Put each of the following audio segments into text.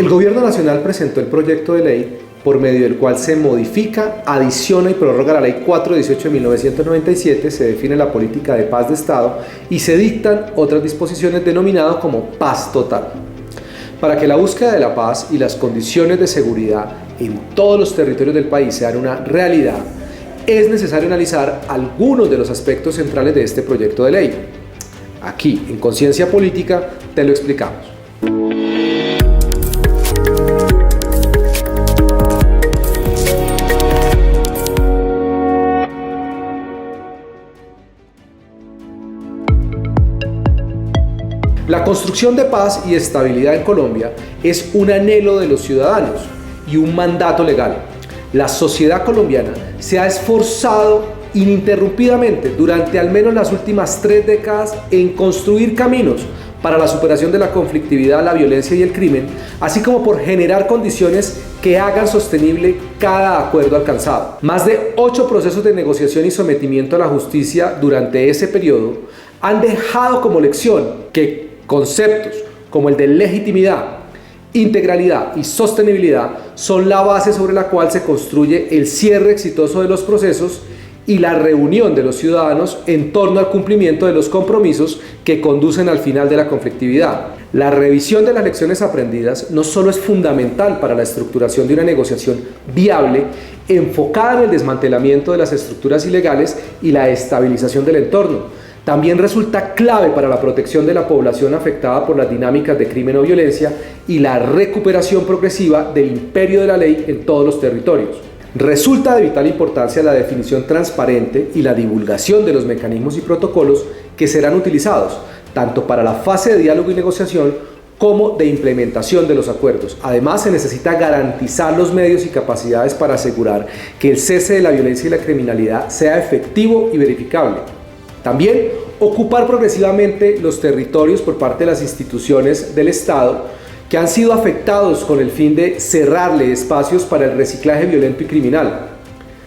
El Gobierno Nacional presentó el proyecto de ley por medio del cual se modifica, adiciona y prorroga la Ley 418 de 1997, se define la política de paz de Estado y se dictan otras disposiciones denominadas como paz total. Para que la búsqueda de la paz y las condiciones de seguridad en todos los territorios del país sean una realidad, es necesario analizar algunos de los aspectos centrales de este proyecto de ley. Aquí, en Conciencia Política, te lo explicamos. La construcción de paz y estabilidad en Colombia es un anhelo de los ciudadanos y un mandato legal. La sociedad colombiana se ha esforzado ininterrumpidamente durante al menos las últimas 3 décadas en construir caminos para la superación de la conflictividad, la violencia y el crimen, así como por generar condiciones que hagan sostenible cada acuerdo alcanzado. Más de 8 procesos de negociación y sometimiento a la justicia durante ese periodo han dejado como lección que conceptos como el de legitimidad, integralidad y sostenibilidad son la base sobre la cual se construye el cierre exitoso de los procesos y la reunión de los ciudadanos en torno al cumplimiento de los compromisos que conducen al final de la conflictividad. La revisión de las lecciones aprendidas no solo es fundamental para la estructuración de una negociación viable, enfocada en el desmantelamiento de las estructuras ilegales y la estabilización del entorno, también resulta clave para la protección de la población afectada por las dinámicas de crimen o violencia y la recuperación progresiva del imperio de la ley en todos los territorios. Resulta de vital importancia la definición transparente y la divulgación de los mecanismos y protocolos que serán utilizados, tanto para la fase de diálogo y negociación como de implementación de los acuerdos. Además, se necesita garantizar los medios y capacidades para asegurar que el cese de la violencia y la criminalidad sea efectivo y verificable. También ocupar progresivamente los territorios por parte de las instituciones del Estado que han sido afectados con el fin de cerrarle espacios para el reciclaje violento y criminal.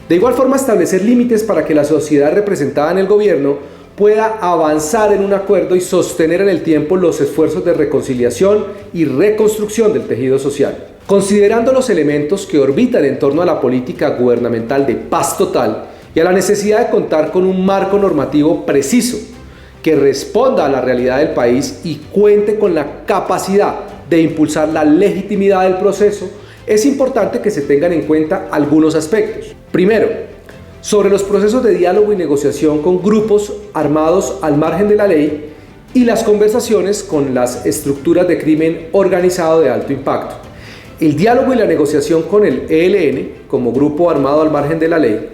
De igual forma, establecer límites para que la sociedad representada en el gobierno pueda avanzar en un acuerdo y sostener en el tiempo los esfuerzos de reconciliación y reconstrucción del tejido social. Considerando los elementos que orbitan en torno a la política gubernamental de paz total, y a la necesidad de contar con un marco normativo preciso que responda a la realidad del país y cuente con la capacidad de impulsar la legitimidad del proceso, es importante que se tengan en cuenta algunos aspectos. Primero, sobre los procesos de diálogo y negociación con grupos armados al margen de la ley y las conversaciones con las estructuras de crimen organizado de alto impacto. El diálogo y la negociación con el ELN, como grupo armado al margen de la ley,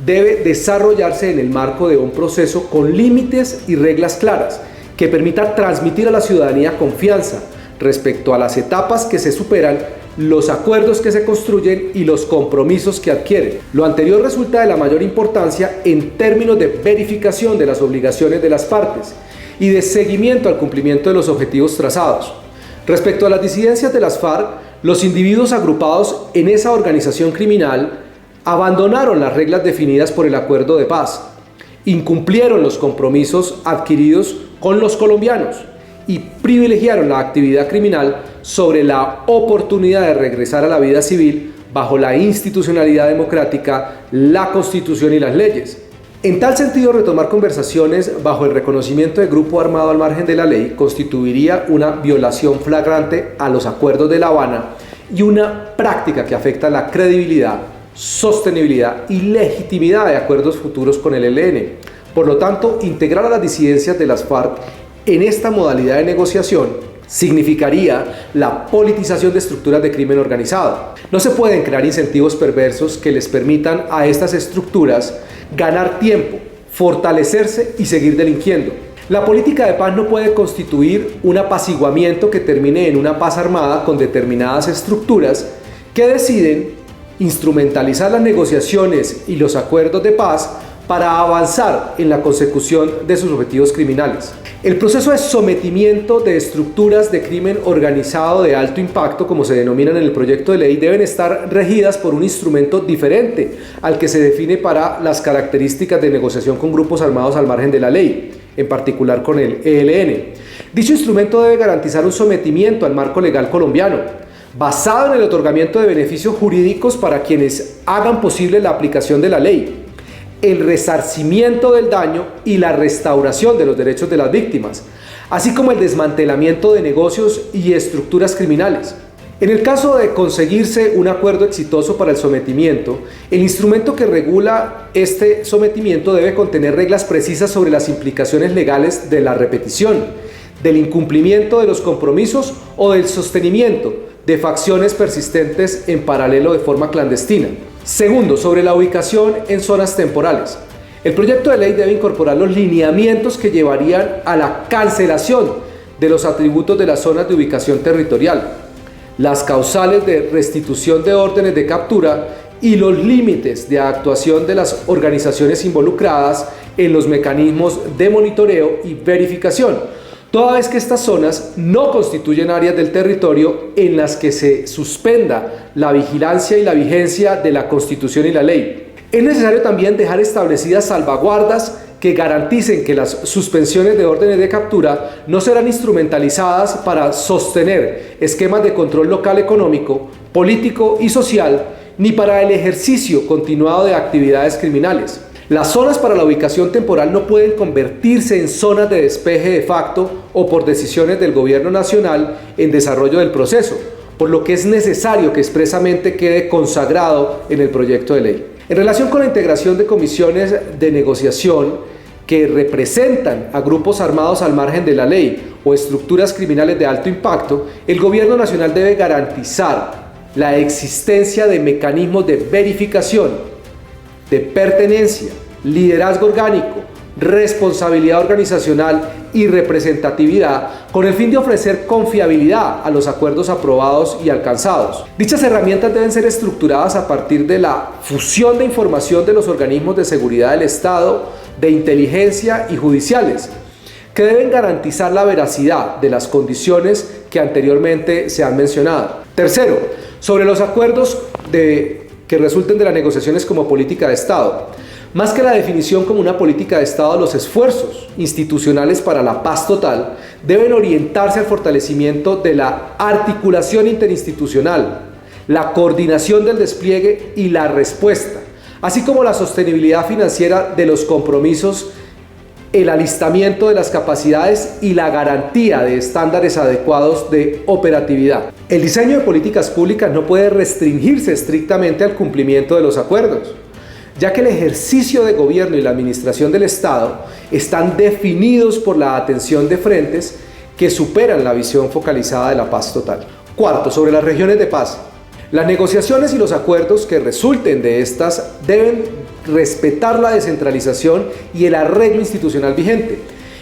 debe desarrollarse en el marco de un proceso con límites y reglas claras que permita transmitir a la ciudadanía confianza respecto a las etapas que se superan, los acuerdos que se construyen y los compromisos que adquieren. Lo anterior resulta de la mayor importancia en términos de verificación de las obligaciones de las partes y de seguimiento al cumplimiento de los objetivos trazados. Respecto a las disidencias de las FARC, los individuos agrupados en esa organización criminal abandonaron las reglas definidas por el acuerdo de paz, incumplieron los compromisos adquiridos con los colombianos y privilegiaron la actividad criminal sobre la oportunidad de regresar a la vida civil bajo la institucionalidad democrática, la Constitución y las leyes. En tal sentido, retomar conversaciones bajo el reconocimiento de grupo armado al margen de la ley constituiría una violación flagrante a los acuerdos de La Habana y una práctica que afecta la credibilidad, sostenibilidad y legitimidad de acuerdos futuros con el ELN. Por lo tanto, integrar a las disidencias de las FARC en esta modalidad de negociación significaría la politización de estructuras de crimen organizado. No se pueden crear incentivos perversos que les permitan a estas estructuras ganar tiempo, fortalecerse y seguir delinquiendo. La política de paz no puede constituir un apaciguamiento que termine en una paz armada con determinadas estructuras que deciden instrumentalizar las negociaciones y los acuerdos de paz para avanzar en la consecución de sus objetivos criminales. El proceso de sometimiento de estructuras de crimen organizado de alto impacto, como se denominan en el proyecto de ley, deben estar regidas por un instrumento diferente al que se define para las características de negociación con grupos armados al margen de la ley, en particular con el ELN. Dicho instrumento debe garantizar un sometimiento al marco legal colombiano, basado en el otorgamiento de beneficios jurídicos para quienes hagan posible la aplicación de la ley, el resarcimiento del daño y la restauración de los derechos de las víctimas, así como el desmantelamiento de negocios y estructuras criminales. En el caso de conseguirse un acuerdo exitoso para el sometimiento, el instrumento que regula este sometimiento debe contener reglas precisas sobre las implicaciones legales de la repetición, del incumplimiento de los compromisos o del sostenimiento de facciones persistentes en paralelo de forma clandestina. Segundo, sobre la ubicación en zonas temporales. El proyecto de ley debe incorporar los lineamientos que llevarían a la cancelación de los atributos de las zonas de ubicación territorial, las causales de restitución de órdenes de captura y los límites de actuación de las organizaciones involucradas en los mecanismos de monitoreo y verificación, toda vez que estas zonas no constituyen áreas del territorio en las que se suspenda la vigilancia y la vigencia de la Constitución y la ley. Es necesario también dejar establecidas salvaguardas que garanticen que las suspensiones de órdenes de captura no serán instrumentalizadas para sostener esquemas de control local económico, político y social, ni para el ejercicio continuado de actividades criminales. Las zonas para la ubicación temporal no pueden convertirse en zonas de despeje de facto o por decisiones del gobierno nacional en desarrollo del proceso, por lo que es necesario que expresamente quede consagrado en el proyecto de ley. En relación con la integración de comisiones de negociación que representan a grupos armados al margen de la ley o estructuras criminales de alto impacto, el gobierno nacional debe garantizar la existencia de mecanismos de verificación, de pertenencia, liderazgo orgánico, responsabilidad organizacional y representatividad con el fin de ofrecer confiabilidad a los acuerdos aprobados y alcanzados. Dichas herramientas deben ser estructuradas a partir de la fusión de información de los organismos de seguridad del Estado, de inteligencia y judiciales, que deben garantizar la veracidad de las condiciones que anteriormente se han mencionado. Tercero, sobre los acuerdos que resulten de las negociaciones como política de Estado. Más que la definición como una política de Estado, los esfuerzos institucionales para la paz total deben orientarse al fortalecimiento de la articulación interinstitucional, la coordinación del despliegue y la respuesta, así como la sostenibilidad financiera de los compromisos, el alistamiento de las capacidades y la garantía de estándares adecuados de operatividad. El diseño de políticas públicas no puede restringirse estrictamente al cumplimiento de los acuerdos, ya que el ejercicio de gobierno y la administración del Estado están definidos por la atención de frentes que superan la visión focalizada de la paz total. Cuarto, sobre las regiones de paz. Las negociaciones y los acuerdos que resulten de estas deben respetar la descentralización y el arreglo institucional vigente.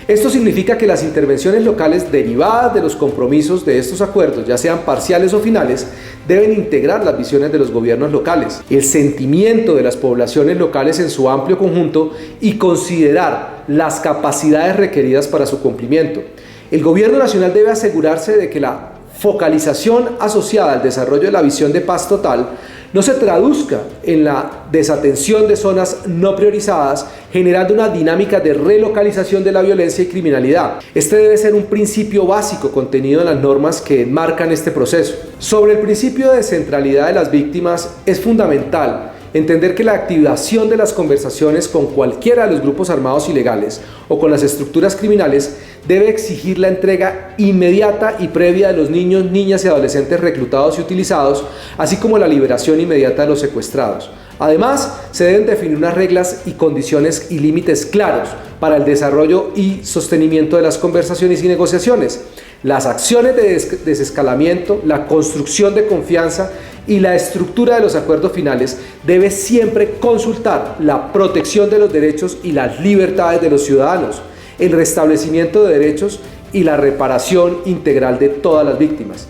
Esto significa que las intervenciones locales derivadas de los compromisos de estos acuerdos, ya sean parciales o finales, deben integrar las visiones de los gobiernos locales, el sentimiento de las poblaciones locales en su amplio conjunto y considerar las capacidades requeridas para su cumplimiento. El gobierno nacional debe asegurarse de que la focalización asociada al desarrollo de la visión de paz total no se traduzca en la desatención de zonas no priorizadas, generando una dinámica de relocalización de la violencia y criminalidad. Este debe ser un principio básico contenido en las normas que enmarcan este proceso. Sobre el principio de centralidad de las víctimas, es fundamental entender que la activación de las conversaciones con cualquiera de los grupos armados ilegales o con las estructuras criminales debe exigir la entrega inmediata y previa de los niños, niñas y adolescentes reclutados y utilizados, así como la liberación inmediata de los secuestrados. Además, se deben definir unas reglas y condiciones y límites claros para el desarrollo y sostenimiento de las conversaciones y negociaciones. Las acciones de desescalamiento, la construcción de confianza y la estructura de los acuerdos finales debe siempre consultar la protección de los derechos y las libertades de los ciudadanos, el restablecimiento de derechos y la reparación integral de todas las víctimas.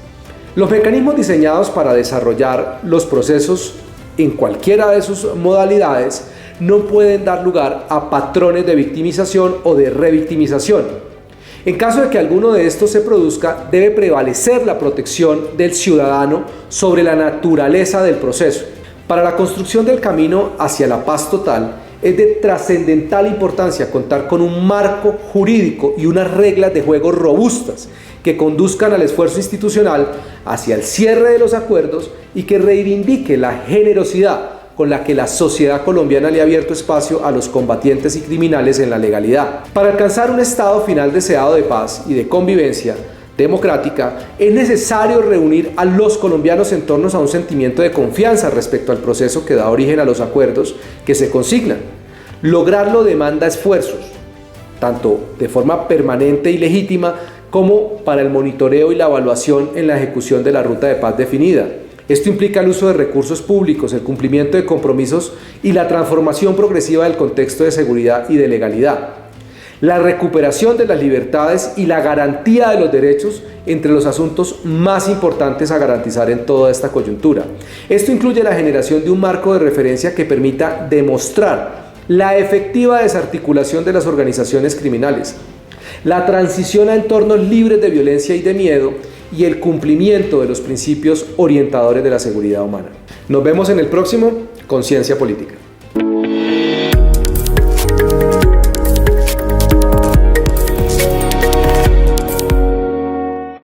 Los mecanismos diseñados para desarrollar los procesos en cualquiera de sus modalidades no pueden dar lugar a patrones de victimización o de revictimización. En caso de que alguno de estos se produzca, debe prevalecer la protección del ciudadano sobre la naturaleza del proceso. Para la construcción del camino hacia la paz total, es de trascendental importancia contar con un marco jurídico y unas reglas de juego robustas que conduzcan al esfuerzo institucional hacia el cierre de los acuerdos y que reivindique la generosidad con la que la sociedad colombiana le ha abierto espacio a los combatientes y criminales en la legalidad. Para alcanzar un estado final deseado de paz y de convivencia democrática, es necesario reunir a los colombianos en torno a un sentimiento de confianza respecto al proceso que da origen a los acuerdos que se consignan. Lograrlo demanda esfuerzos, tanto de forma permanente y legítima como para el monitoreo y la evaluación en la ejecución de la ruta de paz definida. Esto implica el uso de recursos públicos, el cumplimiento de compromisos y la transformación progresiva del contexto de seguridad y de legalidad, la recuperación de las libertades y la garantía de los derechos entre los asuntos más importantes a garantizar en toda esta coyuntura. Esto incluye la generación de un marco de referencia que permita demostrar la efectiva desarticulación de las organizaciones criminales, la transición a entornos libres de violencia y de miedo y el cumplimiento de los principios orientadores de la seguridad humana. Nos vemos en el próximo Conciencia Política.